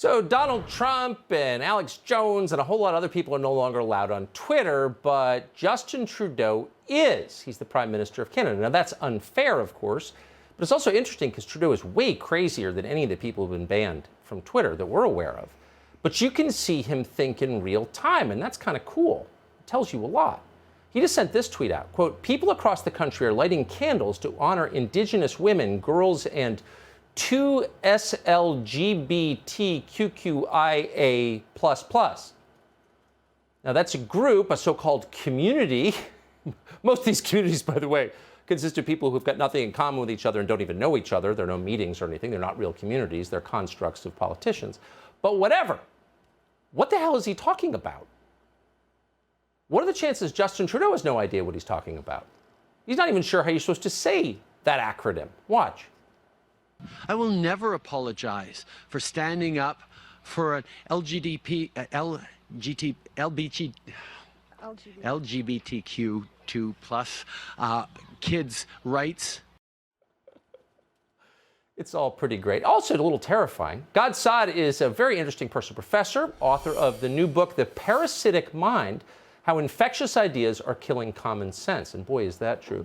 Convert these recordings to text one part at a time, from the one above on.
So Donald Trump and Alex Jones and a whole lot of other people are no longer allowed on Twitter, but Justin Trudeau is. He's the Prime Minister of Canada. Now, that's unfair, of course, but it's also interesting because Trudeau is way crazier than any of the people who've been banned from Twitter that we're aware of. But you can see him think in real time, and that's kind of cool. It tells you a lot. He just sent this tweet out, quote, "People across the country are lighting candles to honor Indigenous women, girls, and 2 SLGBTQQIA++. Now, that's a group, a so-called community. Most of these communities, by the way, consist of people who've got nothing in common with each other and don't even know each other. There are no meetings or anything. They're not real communities. They're constructs of politicians. But whatever. What the hell is he talking about? What are the chances Justin Trudeau has no idea what he's talking about? He's not even sure how you're supposed to say that acronym. Watch. I will never apologize for standing up for an LGBTQ2+ kids' rights. It's all pretty great. Also, a little terrifying. Gad Saad is a very interesting person, professor, author of the new book, The Parasitic Mind, How Infectious Ideas Are Killing Common Sense. And boy, is that true.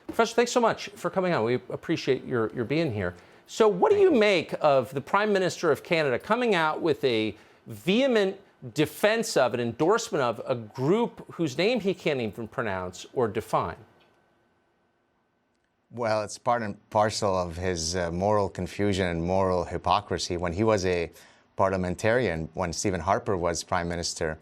Professor, thanks so much for coming on. We appreciate your being here. So what do you make of the Prime Minister of Canada coming out with a vehement defense of, an endorsement of, a group whose name he can't even pronounce or define? Well, it's part and parcel of his moral confusion and moral hypocrisy. When he was a parliamentarian, when Stephen Harper was Prime Minister,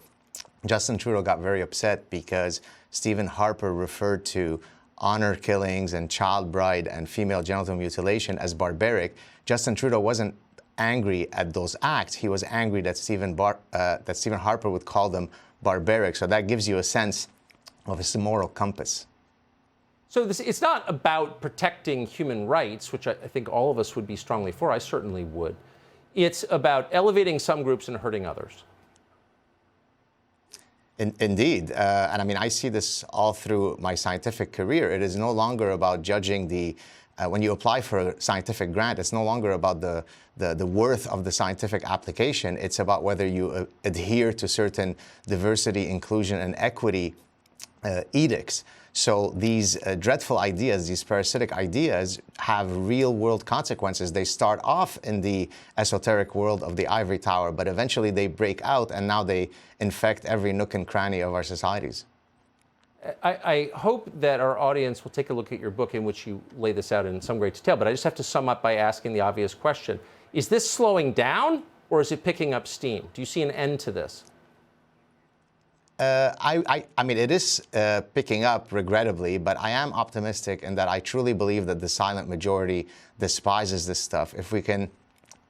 Justin Trudeau got very upset because Stephen Harper referred to honor killings and child bride and female genital mutilation as barbaric. Justin Trudeau wasn't angry at those acts. He was angry that Stephen Harper would call them barbaric. So that gives you a sense of his moral compass. So it's not about protecting human rights, which I think all of us would be strongly for. I certainly would. It's about elevating some groups and hurting others. Indeed. And I mean, I see this all through my scientific career. It is no longer about judging the, when you apply for a scientific grant, it's no longer about the worth of the scientific application. It's about whether you adhere to certain diversity, inclusion, and equity edicts. So these dreadful ideas, these parasitic ideas, have real-world consequences. They start off in the esoteric world of the ivory tower, but eventually they break out, and now they infect every nook and cranny of our societies. I hope that our audience will take a look at your book in which you lay this out in some great detail, but I just have to sum up by asking the obvious question. Is this slowing down, or is it picking up steam? Do you see an end to this? I mean, it is picking up, regrettably, but I am optimistic in that I truly believe that the silent majority despises this stuff. If we can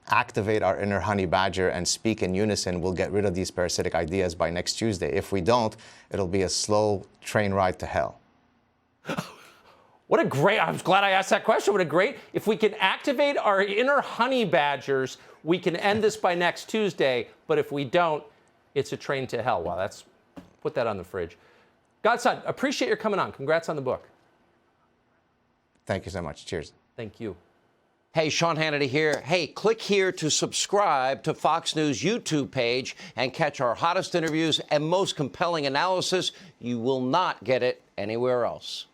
activate our inner honey badger and speak in unison, we'll get rid of these parasitic ideas by next Tuesday. If we don't, it'll be a slow train ride to hell. What a great, I'm glad I asked that question. What a great, if we can activate our inner honey badgers, we can end this by next Tuesday. But if we don't, it's a train to hell. Wow, that's, put that on the fridge. Gad Saad, appreciate your coming on. Congrats on the book. Thank you so much. Cheers. Thank you. Hey, Sean Hannity here. Hey, click here to subscribe to Fox News YouTube page and catch our hottest interviews and most compelling analysis. You will not get it anywhere else.